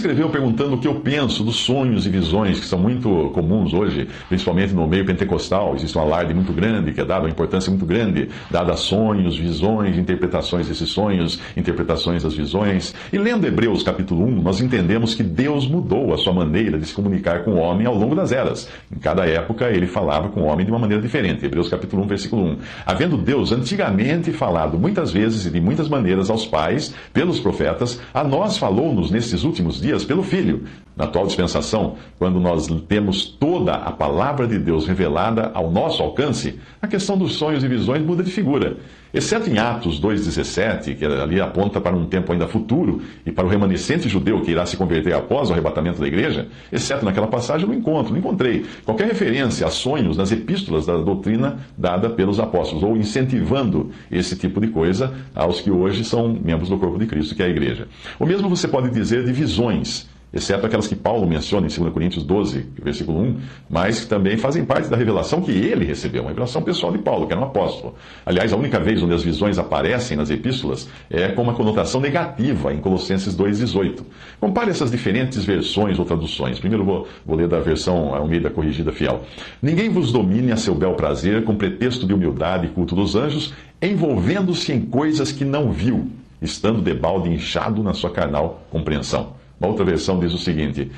escreveu perguntando o que eu penso dos sonhos e visões que são muito comuns hoje, principalmente no meio pentecostal. Existe um alarde muito grande, que é dado uma importância muito grande, dada a sonhos, visões, interpretações desses sonhos, interpretações das visões. E lendo Hebreus capítulo 1, nós entendemos que Deus mudou a sua maneira de se comunicar com o homem ao longo das eras. Em cada época ele falava com o homem de uma maneira diferente. Hebreus capítulo 1, versículo 1. Havendo Deus antigamente falado muitas vezes e de muitas maneiras aos pais, pelos profetas, a nós falou-nos nesses últimos dias pelo Filho. Na atual dispensação, quando nós temos toda a palavra de Deus revelada ao nosso alcance, a questão dos sonhos e visões muda de figura. Exceto em Atos 2,17, que ali aponta para um tempo ainda futuro e para o remanescente judeu que irá se converter após o arrebatamento da igreja, exceto naquela passagem eu não encontrei qualquer referência a sonhos nas epístolas da doutrina dada pelos apóstolos, ou incentivando esse tipo de coisa aos que hoje são membros do corpo de Cristo, que é a igreja. O mesmo você pode dizer de visões, exceto aquelas que Paulo menciona em 2 Coríntios 12, versículo 1, mas que também fazem parte da revelação que ele recebeu, uma revelação pessoal de Paulo, que era um apóstolo. Aliás, a única vez onde as visões aparecem nas epístolas é com uma conotação negativa, em Colossenses 2,18. Compare essas diferentes versões ou traduções. Primeiro vou ler da versão Almeida Corrigida Fiel. Ninguém vos domine a seu bel prazer, com pretexto de humildade e culto dos anjos, envolvendo-se em coisas que não viu, estando debalde inchado na sua carnal compreensão. Uma outra versão diz o seguinte: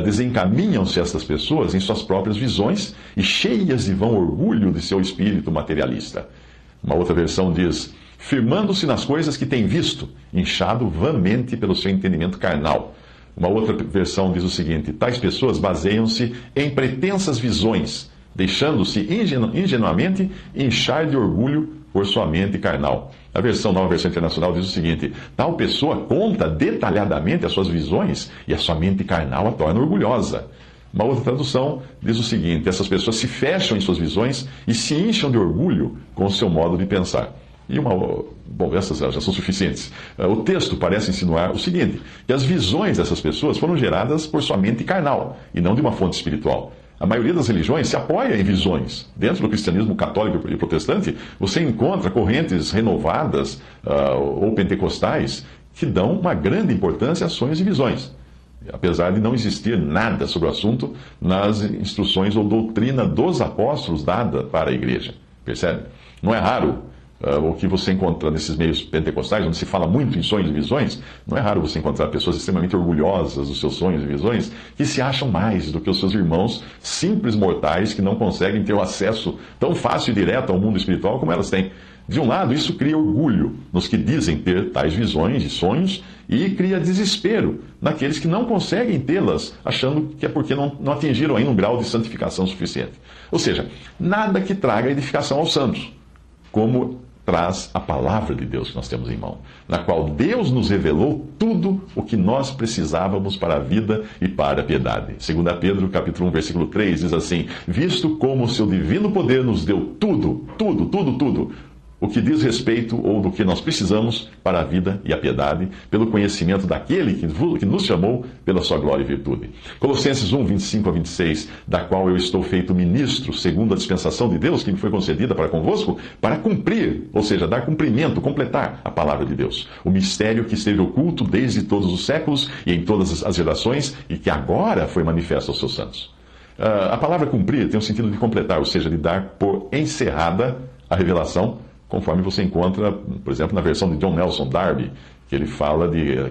desencaminham-se estas pessoas em suas próprias visões e cheias de vão orgulho de seu espírito materialista. Uma outra versão diz: firmando-se nas coisas que têm visto, inchado vãmente pelo seu entendimento carnal. Uma outra versão diz o seguinte: tais pessoas baseiam-se em pretensas visões, deixando-se ingenuamente inchar de orgulho por sua mente carnal. A nova versão internacional diz o seguinte: tal pessoa conta detalhadamente as suas visões e a sua mente carnal a torna orgulhosa. Uma outra tradução diz o seguinte: essas pessoas se fecham em suas visões e se incham de orgulho com o seu modo de pensar. Essas já são suficientes. O texto parece insinuar o seguinte: que as visões dessas pessoas foram geradas por sua mente carnal e não de uma fonte espiritual. A maioria das religiões se apoia em visões. Dentro do cristianismo católico e protestante, você encontra correntes renovadas ou pentecostais que dão uma grande importância a sonhos e visões, apesar de não existir nada sobre o assunto nas instruções ou doutrina dos apóstolos dada para a igreja. Percebe? Não é raro o que você encontra nesses meios pentecostais, onde se fala muito em sonhos e visões. Não é raro você encontrar pessoas extremamente orgulhosas dos seus sonhos e visões, que se acham mais do que os seus irmãos simples mortais, que não conseguem ter o acesso tão fácil e direto ao mundo espiritual como elas têm. De um lado, isso cria orgulho nos que dizem ter tais visões e sonhos, e cria desespero naqueles que não conseguem tê-las, achando que é porque não atingiram ainda um grau de santificação suficiente. Ou seja, nada que traga edificação aos santos, como traz a palavra de Deus que nós temos em mão, na qual Deus nos revelou tudo o que nós precisávamos para a vida e para a piedade. 2 Pedro, capítulo 1, versículo 3, diz assim: visto como o seu divino poder nos deu tudo, o que diz respeito ou do que nós precisamos para a vida e a piedade, pelo conhecimento daquele que nos chamou pela sua glória e virtude. Colossenses 1, 25 a 26, da qual eu estou feito ministro, segundo a dispensação de Deus que me foi concedida para convosco, para cumprir, ou seja, dar cumprimento, completar a palavra de Deus. O mistério que esteve oculto desde todos os séculos e em todas as gerações, e que agora foi manifesto aos seus santos. A palavra cumprir tem o sentido de completar, ou seja, de dar por encerrada a revelação, conforme você encontra, por exemplo, na versão de John Nelson Darby, que ele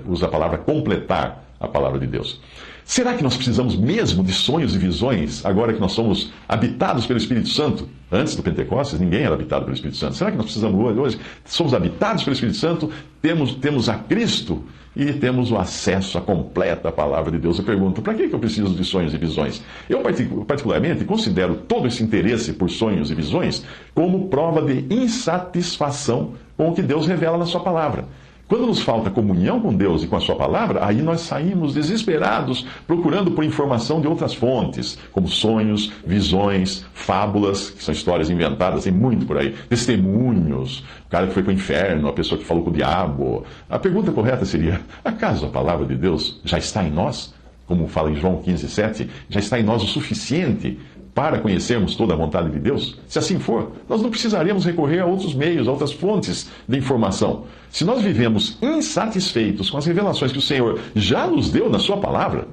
usa a palavra completar a palavra de Deus. Será que nós precisamos mesmo de sonhos e visões, agora que nós somos habitados pelo Espírito Santo? Antes do Pentecostes, ninguém era habitado pelo Espírito Santo. Será que nós precisamos hoje? Somos habitados pelo Espírito Santo, temos a Cristo e temos o acesso à completa palavra de Deus. Eu pergunto, para que eu preciso de sonhos e visões? Eu, particularmente, considero todo esse interesse por sonhos e visões como prova de insatisfação com o que Deus revela na sua palavra. Quando nos falta comunhão com Deus e com a sua palavra, aí nós saímos desesperados, procurando por informação de outras fontes, como sonhos, visões, fábulas, que são histórias inventadas, tem muito por aí, testemunhos, o cara que foi para o inferno, a pessoa que falou com o diabo. A pergunta correta seria: acaso a palavra de Deus já está em nós? Como fala em João 15, 7, já está em nós o suficiente para conhecermos toda a vontade de Deus? Se assim for, nós não precisaremos recorrer a outros meios, a outras fontes de informação. Se nós vivemos insatisfeitos com as revelações que o Senhor já nos deu na sua palavra,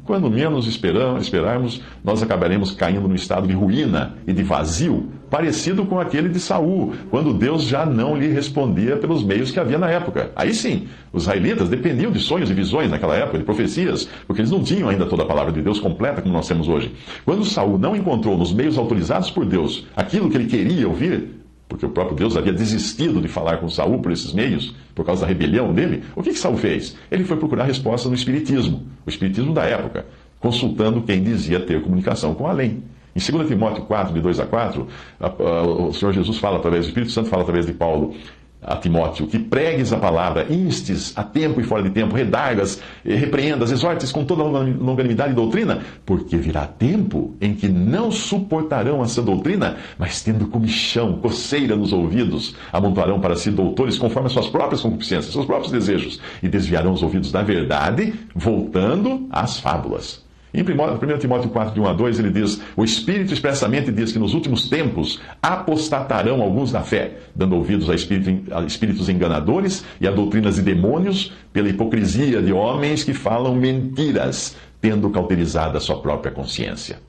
quando menos esperarmos, nós acabaremos caindo num estado de ruína e de vazio, parecido com aquele de Saul, quando Deus já não lhe respondia pelos meios que havia na época. Aí sim, os israelitas dependiam de sonhos e visões naquela época, de profecias, porque eles não tinham ainda toda a palavra de Deus completa como nós temos hoje. Quando Saul não encontrou nos meios autorizados por Deus aquilo que ele queria ouvir, porque o próprio Deus havia desistido de falar com Saul por esses meios, por causa da rebelião dele, o que Saul fez? Ele foi procurar resposta no Espiritismo, o Espiritismo da época, consultando quem dizia ter comunicação com além. Em 2 Timóteo 4, de 2 a 4, o Senhor Jesus fala através do Espírito Santo, fala através de Paulo a Timóteo, que pregues a palavra, instes a tempo e fora de tempo, redargas, repreendas, exortes com toda longanimidade e doutrina, porque virá tempo em que não suportarão essa doutrina, mas tendo comichão, coceira nos ouvidos, amontoarão para si doutores conforme as suas próprias concupiscências, seus próprios desejos, e desviarão os ouvidos da verdade, voltando às fábulas. Em 1 Timóteo 4, de 1 a 2, ele diz: o Espírito expressamente diz que nos últimos tempos apostatarão alguns da fé, dando ouvidos a espíritos enganadores e a doutrinas de demônios, pela hipocrisia de homens que falam mentiras, tendo cauterizado a sua própria consciência.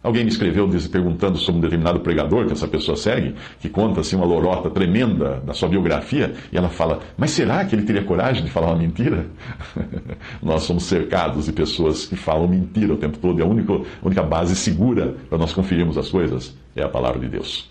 Alguém me escreveu perguntando sobre um determinado pregador que essa pessoa segue, que conta assim, uma lorota tremenda da sua biografia, e ela fala: mas será que ele teria coragem de falar uma mentira? Nós somos cercados de pessoas que falam mentira o tempo todo, e a única base segura para nós conferirmos as coisas é a palavra de Deus.